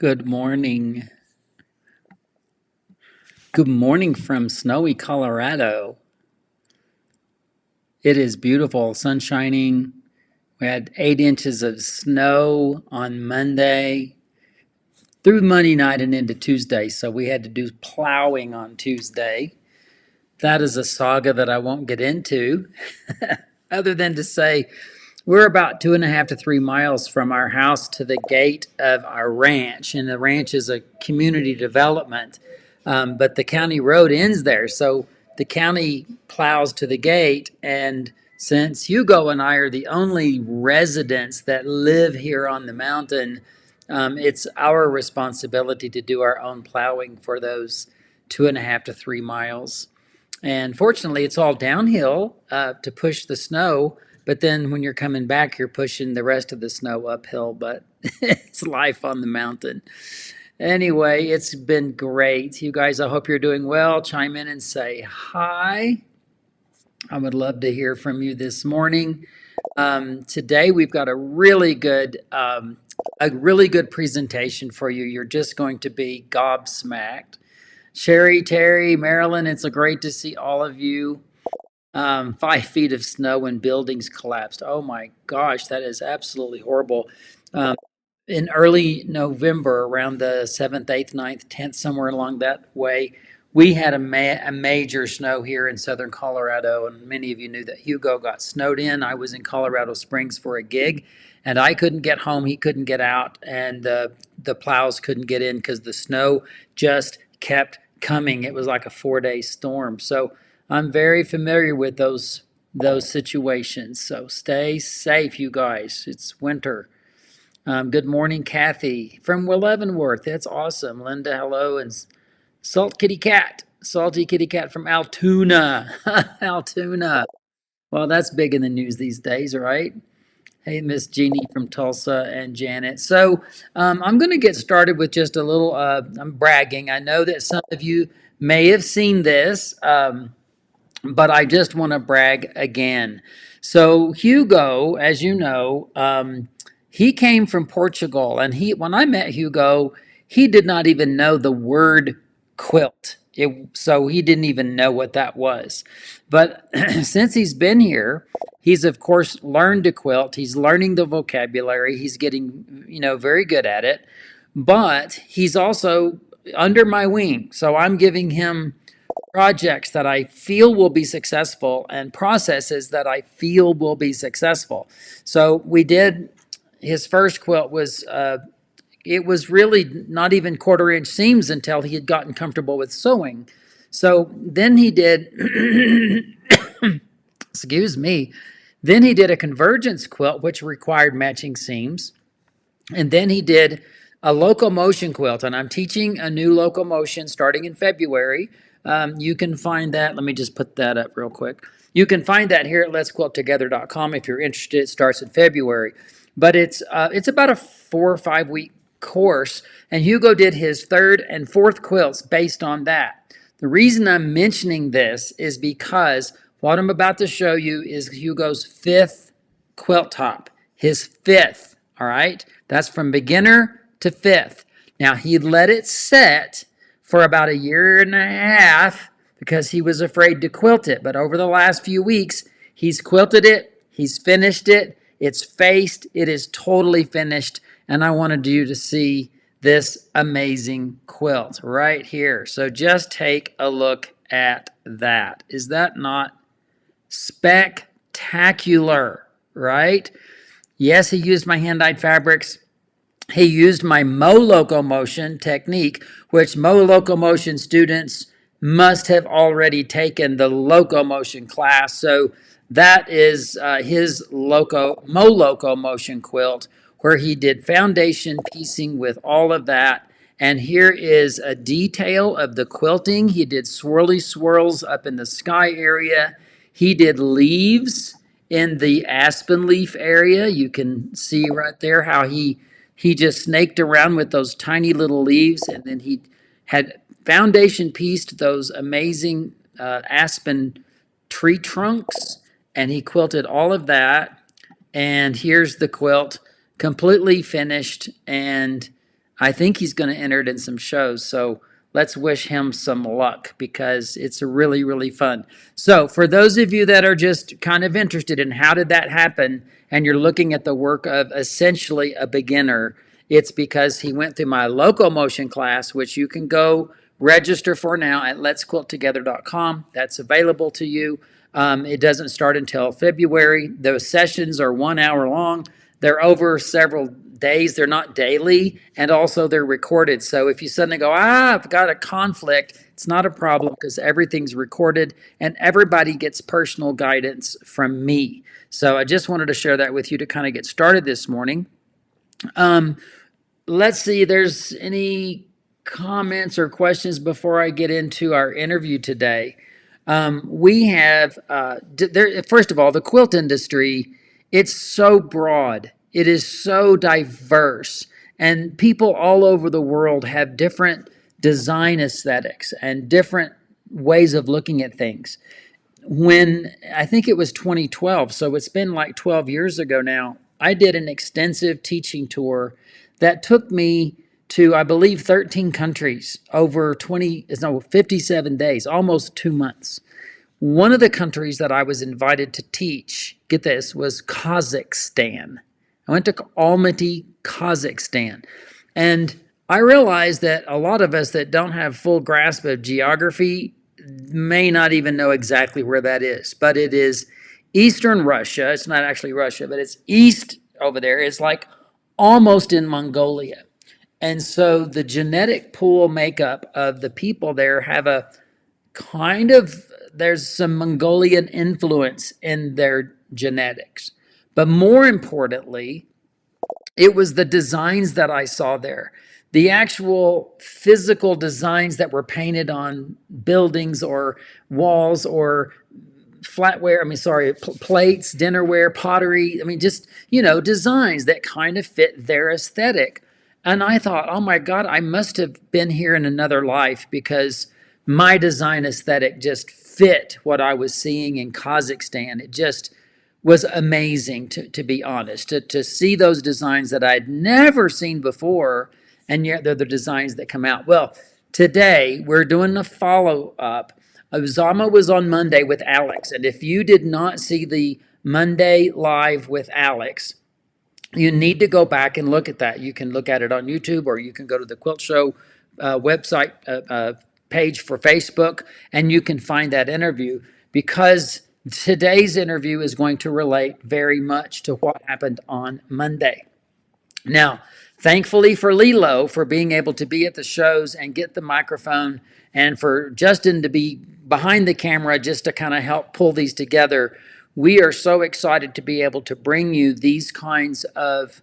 Good morning. Good morning from snowy Colorado. It is beautiful, sun shining. We had 8 inches of snow on Monday through Monday night and into Tuesday, so we had to do plowing on Tuesday. That is a saga that I won't get into, other than to say we're about 2.5 to 3 miles from our house to the gate of our ranch, and the ranch is a community development, but the county road ends there. So the county plows to the gate, and since Hugo and I are the only residents that live here on the mountain, it's our responsibility to do our own plowing for those 2.5 to 3 miles. And fortunately, it's all downhill to push the snow. But then when you're coming back, you're pushing the rest of the snow uphill. But it's life on the mountain. Anyway, it's been great. You guys, I hope you're doing well. Chime in and say hi. I would love to hear from you this morning. Today we've got a really good presentation for you. You're just going to be gobsmacked. Sherry, Terry, Marilyn, it's a great to see all of you. 5 feet of snow and buildings collapsed. Oh my gosh, that is absolutely horrible. In early November, around the 7th, 8th, 9th, 10th, somewhere along that way, we had a major snow here in southern Colorado, and many of you knew that Hugo got snowed in. I was in Colorado Springs for a gig, and I couldn't get home. He couldn't get out, and the plows couldn't get in because the snow just kept coming. It was like a 4-day storm. So I'm very familiar with those situations. So stay safe, you guys. It's winter. Good morning, Kathy from Leavenworth. That's awesome. Linda, hello, and Salty Kitty Cat from Altoona. Altoona. Well, that's big in the news these days, right? Hey, Miss Jeannie from Tulsa and Janet. So I'm going to get started with just a little, I'm bragging. I know that some of you may have seen this, but I just want to brag again. So Hugo, as you know, he came from Portugal, and when I met Hugo, he did not even know the word quilt. So he didn't even know what that was. But since he's been here, he's of course learned to quilt. He's learning the vocabulary. He's getting, very good at it. But he's also under my wing. So I'm giving him projects that I feel will be successful and processes that I feel will be successful. So we did, his first quilt was, it was really not even 1/4 inch seams until he had gotten comfortable with sewing. So then he did, excuse me, then he did a convergence quilt, which required matching seams. And then he did a locomotion quilt, and I'm teaching a new locomotion starting in February. You can find that. Let me just put that up real quick. You can find that here at letsquilttogether.com if you're interested. It starts in February, but it's about a 4 or 5 week course, and Hugo did his 3rd and 4th quilts based on that. The reason I'm mentioning this is because what I'm about to show you is Hugo's 5th quilt top, his 5th. All right, that's from beginner to 5th. Now he let it set for about 1.5 years because he was afraid to quilt it. But over the last few weeks, he's quilted it, he's finished it, it's faced, it is totally finished. And I wanted you to see this amazing quilt right here. So just take a look at that. Is that not spectacular, right? Yes, he used my hand-dyed fabrics. He used my Mo locomotion technique, which Mo locomotion students must have already taken the locomotion class. So that is his Mo locomotion quilt, where he did foundation piecing with all of that. And here is a detail of the quilting. He did swirly swirls up in the sky area. He did leaves in the aspen leaf area. You can see right there how he just snaked around with those tiny little leaves, and then he had foundation pieced those amazing aspen tree trunks, and he quilted all of that. And here's the quilt completely finished, and I think he's going to enter it in some shows. So let's wish him some luck because it's really, really fun. So for those of you that are just kind of interested in how did that happen, and you're looking at the work of essentially a beginner, it's because he went through my locomotion class, which you can go register for now at letsquilttogether.com. That's available to you. It doesn't start until February. Those sessions are 1 hour long. They're over several days. They're not daily, and also they're recorded. So if you suddenly go, I've got a conflict, it's not a problem because everything's recorded and everybody gets personal guidance from me. So I just wanted to share that with you to kind of get started this morning. Let's see, there's any comments or questions before I get into our interview today. We have, first of all, the quilt industry, it's so broad. It is so diverse. And people all over the world have different design aesthetics and different ways of looking at things. When I think it was 2012, so it's been like 12 years ago now, I did an extensive teaching tour that took me to, I believe, 13 countries over 57 days, almost 2 months. One of the countries that I was invited to teach, get this, was Kazakhstan. I went to Almaty, Kazakhstan. And I realized that a lot of us that don't have full grasp of geography may not even know exactly where that is. But it is Eastern Russia. It's not actually Russia, but it's east over there. It's like almost in Mongolia. And so the genetic pool makeup of the people there have a kind of, there's some Mongolian influence in their genetics. But more importantly, it was the designs that I saw there. The actual physical designs that were painted on buildings or walls or plates, dinnerware, pottery. I mean, just, designs that kind of fit their aesthetic. And I thought, oh my God, I must have been here in another life because my design aesthetic just fit what I was seeing in Kazakhstan. It just was amazing, to be honest, to see those designs that I'd never seen before, and yet they're the designs that come out. Well, today we're doing a follow-up. Uzama was on Monday with Alex, and if you did not see the Monday live with Alex, you need to go back and look at that. You can look at it on YouTube, or you can go to the Quilt Show website page for Facebook, and you can find that interview, because today's interview is going to relate very much to what happened on Monday. Now, thankfully for Lilo for being able to be at the shows and get the microphone, and for Justin to be behind the camera just to kind of help pull these together, we are so excited to be able to bring you these kinds of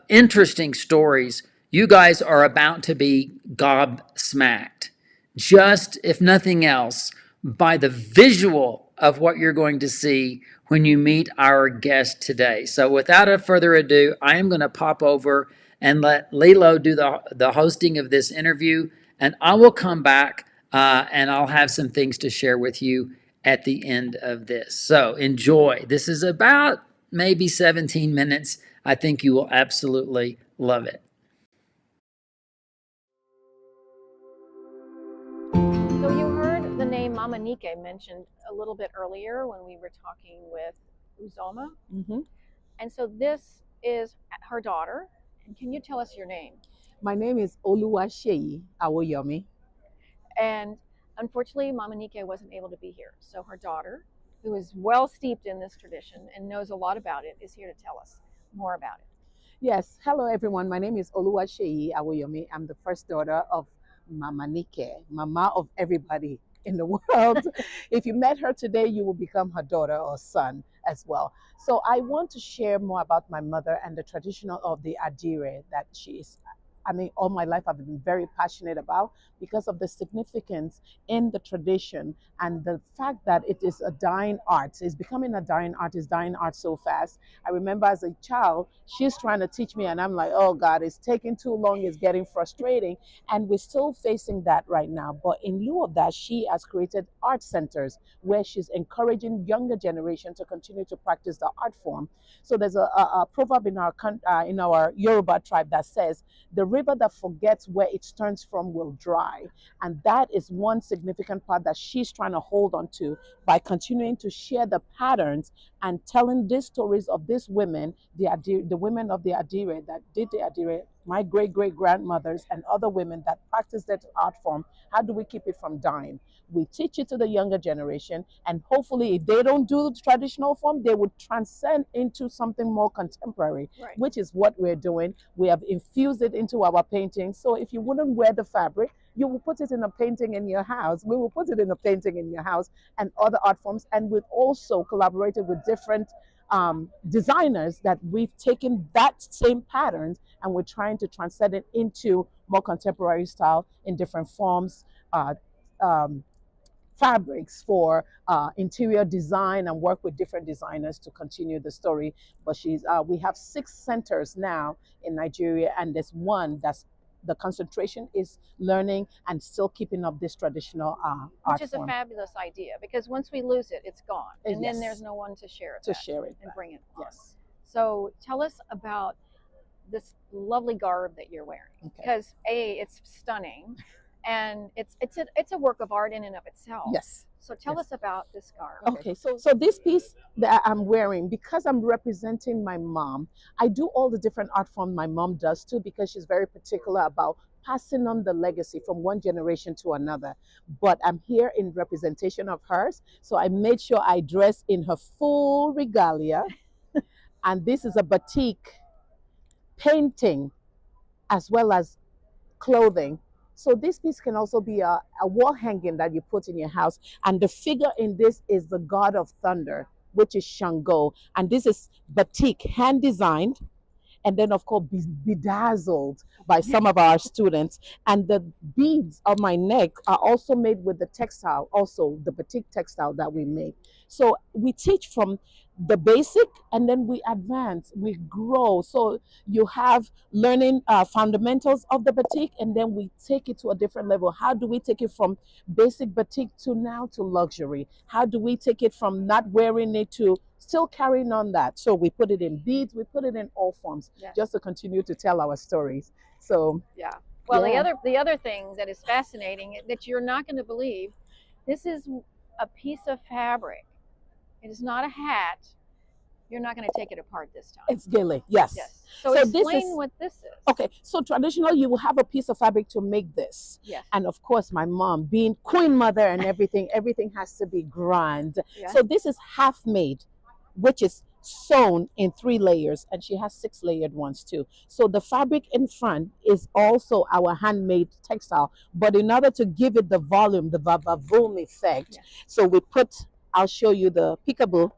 interesting stories. You guys are about to be gobsmacked, just if nothing else, by the visual of what you're going to see when you meet our guest today. So without further ado, I am going to pop over and let Lilo do the hosting of this interview, and I will come back and I'll have some things to share with you at the end of this. So enjoy. This is about maybe 17 minutes. I think you will absolutely love it. So you heard the name Mama Nike mentioned a little bit earlier when we were talking with Uzoma. Mm-hmm. And so this is her daughter. And can you tell us your name? My name is Oluwaseyi Awoyomi. And unfortunately, Mama Nike wasn't able to be here. So her daughter, who is well steeped in this tradition and knows a lot about it, is here to tell us more about it. Yes. Hello, everyone. My name is Oluwaseyi Awoyomi. I'm the first daughter of Mama Nike, mama of everybody in the world. If you met her today, you will become her daughter or son as well. So I want to share more about my mother and the traditional of the adire that she is. All my life I've been very passionate about because of the significance in the tradition and the fact that it is a dying art. It's becoming a dying art. It's dying art so fast. I remember as a child, she's trying to teach me and I'm like, oh God, it's taking too long. It's getting frustrating. And we're still facing that right now. But in lieu of that, she has created art centers where she's encouraging younger generation to continue to practice the art form. So there's a proverb in our Yoruba tribe that says, the river that forgets where it turns from will dry. And that is one significant part that she's trying to hold on to by continuing to share the patterns and telling these stories of these women, the women of the Adire that did the Adire, my great great grandmothers, and other women that practice that art form. How do we keep it from dying? We teach it to the younger generation, and hopefully, if they don't do the traditional form, they would transcend into something more contemporary, Right. which is what we're doing. We have infused it into our paintings. So if you wouldn't wear the fabric, you will put it in a painting in your house. We will put it in a painting in your house and other art forms. And we've also collaborated with different designers that we've taken that same patterns and we're trying to transcend it into more contemporary style in different forms, uh, um, fabrics for interior design, and work with different designers to continue the story. But we have 6 centers now in Nigeria, and there's one that's the concentration is learning and still keeping up this traditional art Which is form. a fabulous idea, because once we lose it, it's gone, and Yes. then there's no one to share it To back share it and back. bring it on. Yes. So tell us about this lovely garb that you're wearing, Okay. because it's stunning, and it's a work of art in and of itself. Yes. So tell Yes. us about this garb. Okay, so this piece that I'm wearing, because I'm representing my mom, I do all the different art forms my mom does too, because she's very particular about passing on the legacy from one generation to another. But I'm here in representation of hers, so I made sure I dress in her full regalia. And this is a batik painting as well as clothing. So this piece can also be a wall hanging that you put in your house. And the figure in this is the god of thunder, which is Shango. And this is batik, hand designed, and then of course bedazzled by some of our students. And the beads on my neck are also made with the textile, also the batik textile that we make. So we teach from the basic, and then we advance, we grow. So you have learning fundamentals of the batik, and then we take it to a different level. How do we take it from basic batik to now to luxury? How do we take it from not wearing it to still carrying on that? So we put it in beads, we put it in all forms, Yes. just to continue to tell our stories. So Yeah. Well, Yeah. the other thing that is fascinating that you're not going to believe, this is a piece of fabric. It is not a hat. You're not going to take it apart this time. it's gilly, yes. Yes. So So this explain is- what this is. Okay, so traditional, you will have a piece of fabric to make this. Yes. And of course, my mom, being queen mother and everything has to be grand. Yeah. So this is half made, which is sewn in 3 layers, and she has 6 layered ones too. So the fabric in front is also our handmade textile, but in order to give it the volume, the vavavoom effect, Yeah. so we put, I'll show you the peekaboo.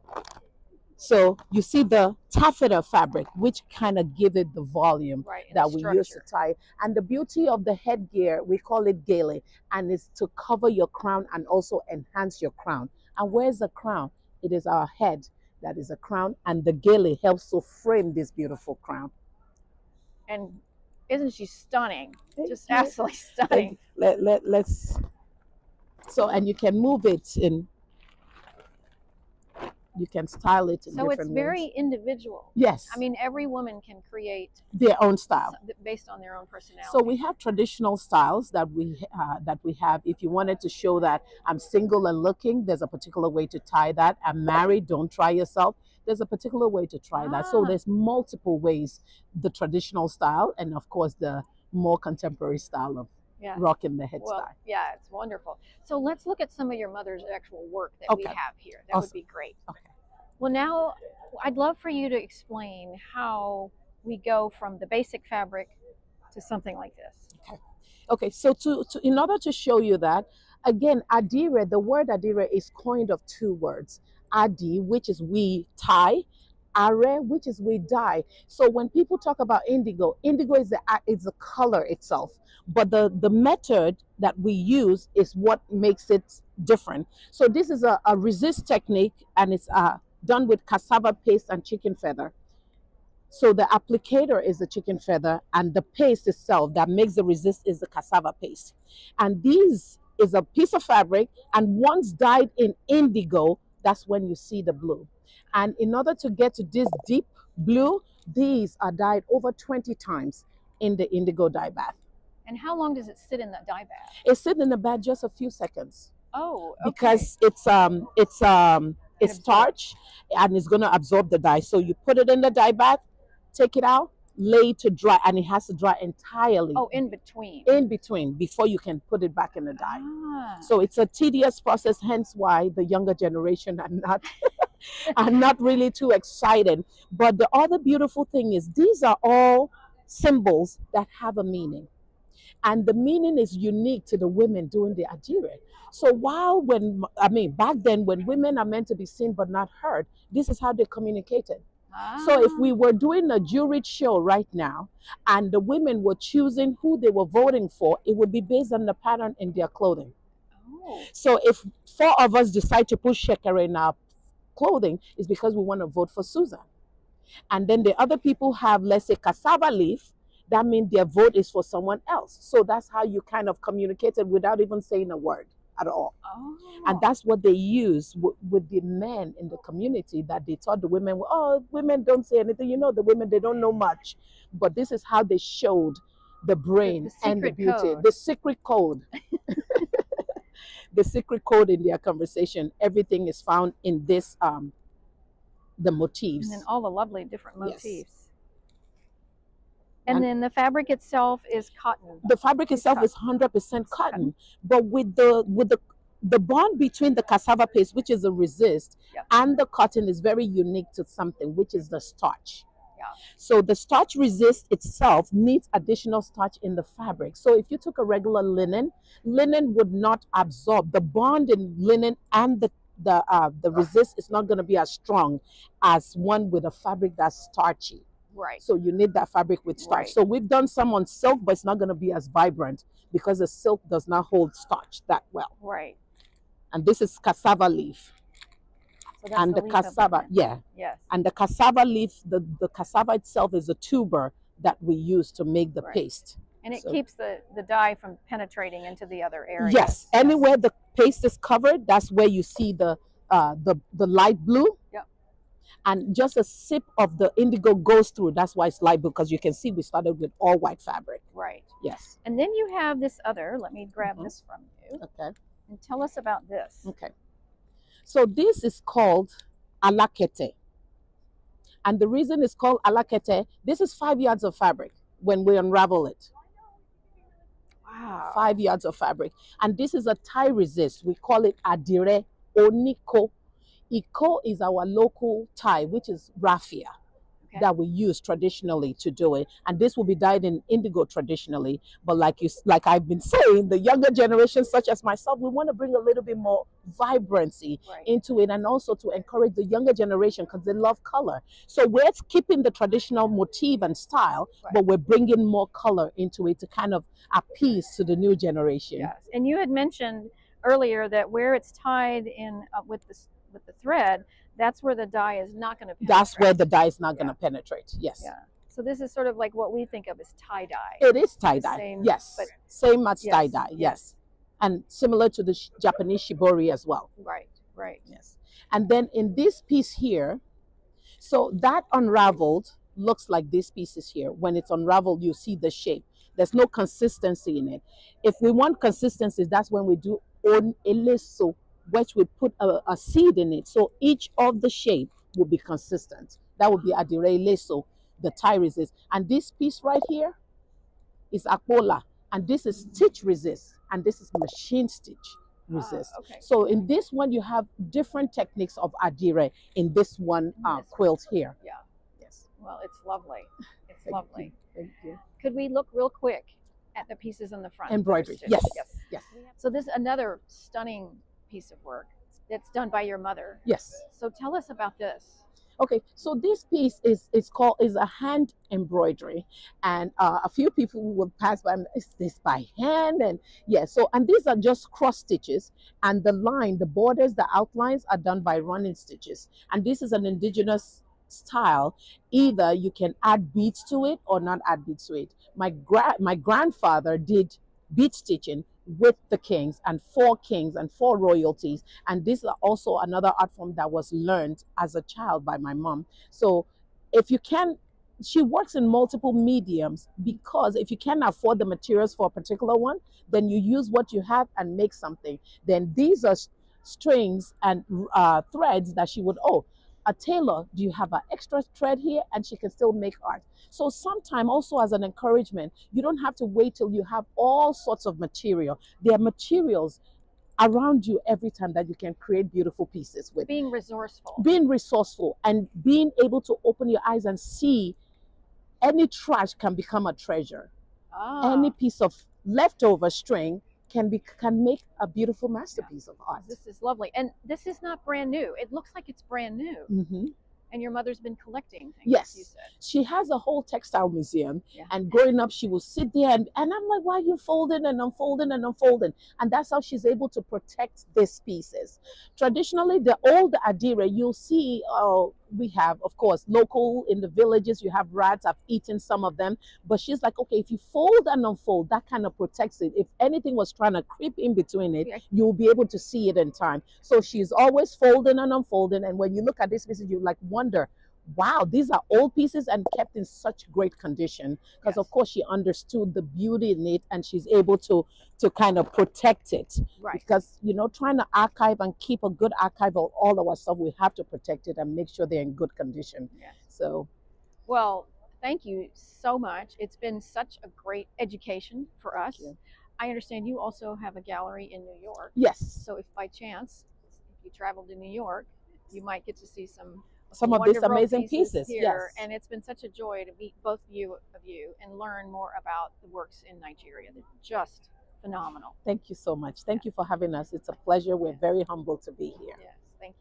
So you see the taffeta fabric, which kind of give it the volume Right. and that the we use to structure. tie. And the beauty of the headgear, we call it gele, and it's to cover your crown and also enhance your crown. And where's the crown? It is our head that is a crown, and the gele helps to frame this beautiful crown. And isn't she stunning? Thank Just you. absolutely stunning. Let's, so, and you can move it in, you can style it in So different it's ways. very individual. Yes. I mean, every woman can create their own style. based on their own personality. So we have traditional styles that we have. If you wanted to show that I'm single and looking, there's a particular way to tie that. I'm married, don't try yourself. There's a particular way to try that. So Ah. there's multiple ways, the traditional style, and of course the more contemporary style of Yeah. rocking the head Well, style. yeah, it's wonderful. So let's look at some of your mother's actual work that we Okay. have here. That would Awesome. be great. Okay. Well, now I'd love for you to explain how we go from the basic fabric to something like this. Okay, so in order to show you that, again, adire, the word adire is coined of 2 words. Adi, which is we tie, are, which is we dye. So when people talk about indigo, indigo is the color itself, but the method that we use is what makes it different. So this is a resist technique, and it's done with cassava paste and chicken feather. So the applicator is the chicken feather, and the paste itself that makes the resist is the cassava paste. And these is a piece of fabric, and once dyed in indigo, that's when you see the blue. And in order to get to this deep blue, these are dyed over 20 times. in the indigo dye bath. And how long does it sit in the dye bath? It sits in the bath just a few seconds. Oh, okay. Because it's starch and it's going to absorb the dye. So you put it in the dye bath, take it out, lay it to dry, and it has to dry entirely. Oh, in between. In between, before you can put it back in the dye. Ah. So it's a tedious process, hence why the younger generation are not are not really too excited. But the other beautiful thing is these are all symbols that have a meaning. And the meaning is unique to the women doing the adire. So back then when women are meant to be seen but not heard, this is how they communicated. So if we were doing a jury show right now and the women were choosing who they were voting for, it would be based on the pattern in their clothing. Oh. So if 4 of us decide to put shekere in our clothing, it's because we want to vote for Susan. And then the other people have, let's say, cassava leaf. That means their vote is for someone else. So that's how you kind of communicated without even saying a word at all. Oh. And that's what they use with the men in the community, that they taught the women, oh, women don't say anything. You know, the women, they don't know much. But this is how they showed the brain and the beauty. Code. The secret code. The secret code in their conversation. Everything is found in this, the motifs. And then all the lovely different motifs. Yes. And then the fabric itself is cotton. The fabric itself is 100% cotton, but with the bond between the cassava paste, which is a resist, and the cotton is very unique to something, which is the starch. Yeah. So the starch resist itself needs additional starch in the fabric. So if you took a regular linen would not absorb the bond in linen, and the resist is not going to be as strong as one with a fabric that's starchy. Right. So you need that fabric with starch. Right. So we've done some on silk, but it's not going to be as vibrant because the silk does not hold starch that well. Right. And this is cassava leaf. So that's And the cassava, Yes. And the cassava leaf, the cassava itself is a tuber that we use to make the paste. And it keeps the dye from penetrating into the other areas. Yes. Anywhere the paste is covered, that's where you see the light blue. Yep. And just a sip of the indigo goes through. That's why it's light blue, because you can see we started with all white fabric. Right. Yes. And then you have this other, let me grab this from you. Okay. And tell us about this. Okay. So this is called alakete. And the reason it's called alakete, this is 5 yards of fabric when we unravel it. Wow. 5 yards of fabric. And this is a tie resist. We call it adire oniko. Iko is our local tie, which is raffia, that we use traditionally to do it. And this will be dyed in indigo traditionally. But like I've been saying, the younger generation, such as myself, we want to bring a little bit more vibrancy into it, and also to encourage the younger generation because they love color. So we're keeping the traditional motif and style, but we're bringing more color into it to kind of appease to the new generation. Yes. And you had mentioned earlier that where it's tied in with the thread, that's where the dye is not going to penetrate. That's where the dye is not going to penetrate. Yes. Yeah. So this is sort of like what we think of as tie dye. It is tie dye. Yes. But same as tie dye. Yes. And similar to the Japanese shibori as well. Right. Right. Yes. And then in this piece here, so that unraveled looks like this piece is here. When it's unraveled, you see the shape. There's no consistency in it. If we want consistency, that's when we do on eleso, which we put a seed in it. So each of the shape will be consistent. That would be adire leso, the tie resist. And this piece right here is akpola. And this is stitch resist. And this is machine stitch resist. Okay. So in this one, you have different techniques of adire in this one quilt here. Yeah. Yes. Well, it's lovely. It's lovely. Thank you. Could we look real quick at the pieces on the front? Embroidery. Yes. Yes. So this is another stunning piece of work that's done by your mother. Yes. So tell us about this. Okay, so this piece is a hand embroidery, and a few people will pass by. Is this by hand? And and these are just cross stitches, and the borders, the outlines are done by running stitches. And this is an indigenous style. Either you can add beads to it or not add beads to it. My grandfather did bead stitching with the kings and for royalties, and this is also another art form that was learned as a child by my mom. So if you can she works in multiple mediums, because if you can't afford the materials for a particular one, then you use what you have and make something. Then these are strings and threads that she would, oh, a tailor, do you have an extra thread here? And she can still make art. So sometime also, as an encouragement, you don't have to wait till you have all sorts of material. There are materials around you every time that you can create beautiful pieces with. Being resourceful. Being resourceful and being able to open your eyes and see any trash can become a treasure. Any piece of leftover string can make a beautiful masterpiece of art. This is lovely. And this is not brand new. It looks like it's brand new. Mm-hmm. And your mother's been collecting things, yes, you said. She has a whole textile museum. Yeah. And growing up, she will sit there and I'm like, why are you folding and unfolding and unfolding? And that's how she's able to protect these pieces. Traditionally, the old adire, you'll see, we have, of course, local in the villages, you have rats. I've eaten some of them. But she's like, okay, if you fold and unfold, that kind of protects it. If anything was trying to creep in between it, you'll be able to see it in time. So she's always folding and unfolding. And when you look at this pieces, you like wonder, wow, these are old pieces and kept in such great condition. Because of course she understood the beauty in it, and she's able to kind of protect it. Right. Because, you know, trying to archive and keep a good archive of all our stuff, we have to protect it and make sure they're in good condition. Yes. So, well, thank you so much. It's been such a great education for us. I understand you also have a gallery in New York. Yes. So if by chance, if you travel to New York, you might get to see some of these amazing pieces here. Yes. And it's been such a joy to meet both of you and learn more about the works in Nigeria. They're just phenomenal. Thank you so much. Thank you for having us. It's a pleasure. We're very humbled to be here. Yes, thank you.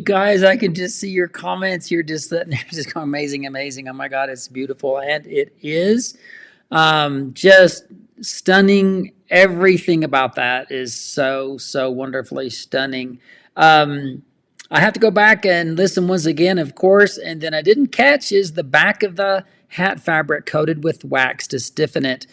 guys, I can just see your comments. You're just sitting there just going, amazing, amazing. Oh my God, it's beautiful. And it is just stunning. Everything about that is so, so wonderfully stunning. I have to go back and listen once again, of course. And then I didn't catch is the back of the hat fabric coated with wax to stiffen it.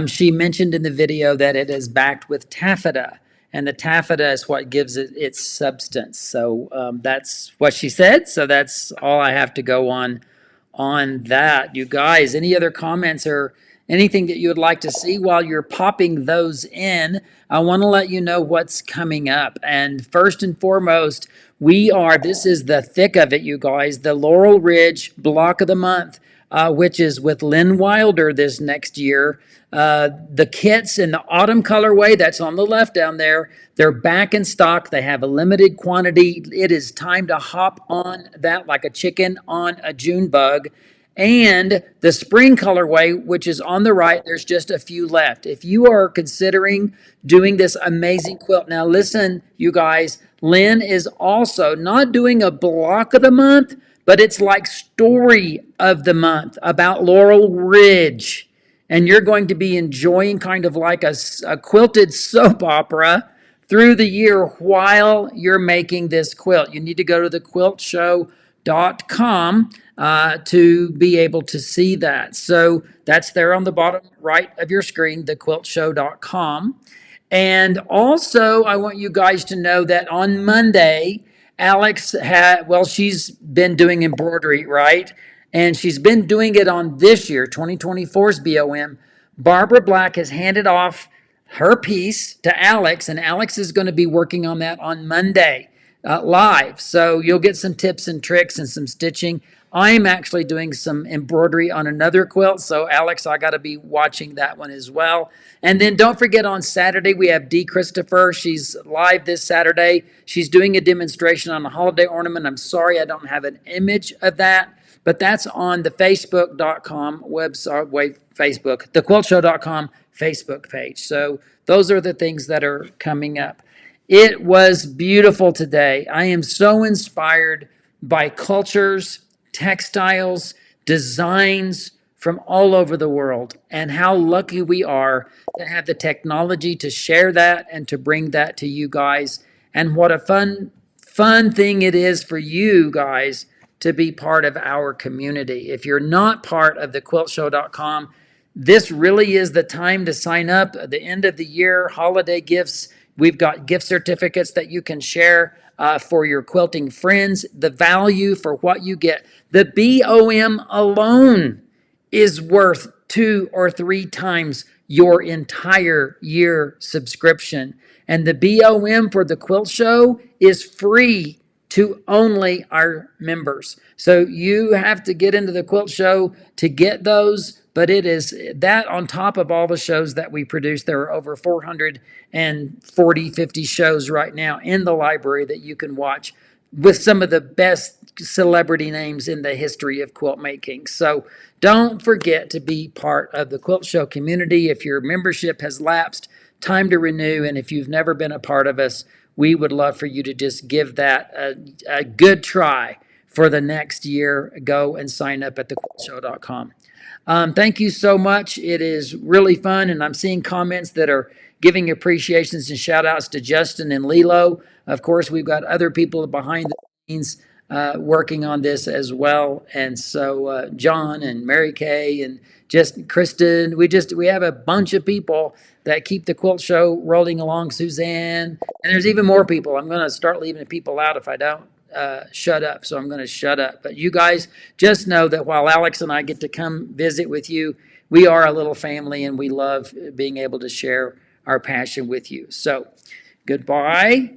She mentioned in the video that it is backed with taffeta, and the taffeta is what gives it its substance. So that's what she said. So that's all I have to go on that. You guys, any other comments or anything that you would like to see while you're popping those in? I want to let you know what's coming up. And first and foremost, this is the thick of it, you guys, the Laurel Ridge Block of the Month, which is with Lynn Wilder this next year. The kits in the autumn colorway, that's on the left down there, they're back in stock. They have a limited quantity. It is time to hop on that like a chicken on a June bug. And the spring colorway, which is on the right, there's just a few left. If you are considering doing this amazing quilt, now listen, you guys, Lynn is also not doing a block of the month, but it's like story of the month about Laurel Ridge. And you're going to be enjoying kind of like a quilted soap opera through the year while you're making this quilt. You need to go to thequiltshow.com to be able to see that. So that's there on the bottom right of your screen, thequiltshow.com. And also, I want you guys to know that on Monday, Alex she's been doing embroidery, right? And she's been doing it on this year, 2024's BOM. Barbara Black has handed off her piece to Alex, and Alex is going to be working on that on Monday live. So you'll get some tips and tricks and some stitching. I'm actually doing some embroidery on another quilt. So Alex, I got to be watching that one as well. And then don't forget on Saturday, we have Dee Christopher. She's live this Saturday. She's doing a demonstration on a holiday ornament. I'm sorry I don't have an image of that, but that's on the facebook.com website, thequiltshow.com Facebook page. So those are the things that are coming up. It was beautiful today. I am so inspired by cultures, textiles, designs from all over the world, and how lucky we are to have the technology to share that and to bring that to you guys. And what a fun thing it is for you guys to be part of our community. If you're not part of thequiltshow.com, this really is the time to sign up. At the end of the year, holiday gifts, we've got gift certificates that you can share for your quilting friends. The value for what you get. The BOM alone is worth 2 or 3 times your entire year subscription. And the BOM for the Quilt Show is free to only our members. So you have to get into the Quilt Show to get those, but it is that on top of all the shows that we produce. There are over 440, 50 shows right now in the library that you can watch with some of the best celebrity names in the history of quilt making. So don't forget to be part of the Quilt Show community. If your membership has lapsed, time to renew. And if you've never been a part of us, we would love for you to just give that a good try for the next year. Go and sign up at thequiltshow.com. Thank you so much. It is really fun, and I'm seeing comments that are giving appreciations and shout outs to Justin and Lilo. Of course, we've got other people behind the scenes working on this as well. And so John and Mary Kay and just Kristen, we have a bunch of people that keep the Quilt Show rolling along. Suzanne, and there's even more people. I'm going to start leaving people out if I don't shut up. So I'm going to shut up. But you guys just know that while Alex and I get to come visit with you, we are a little family, and we love being able to share our passion with you. So goodbye.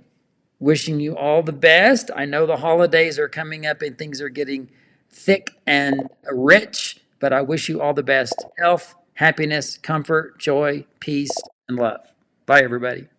Wishing you all the best. I know the holidays are coming up and things are getting thick and rich, but I wish you all the best. Health, happiness, comfort, joy, peace, and love. Bye, everybody.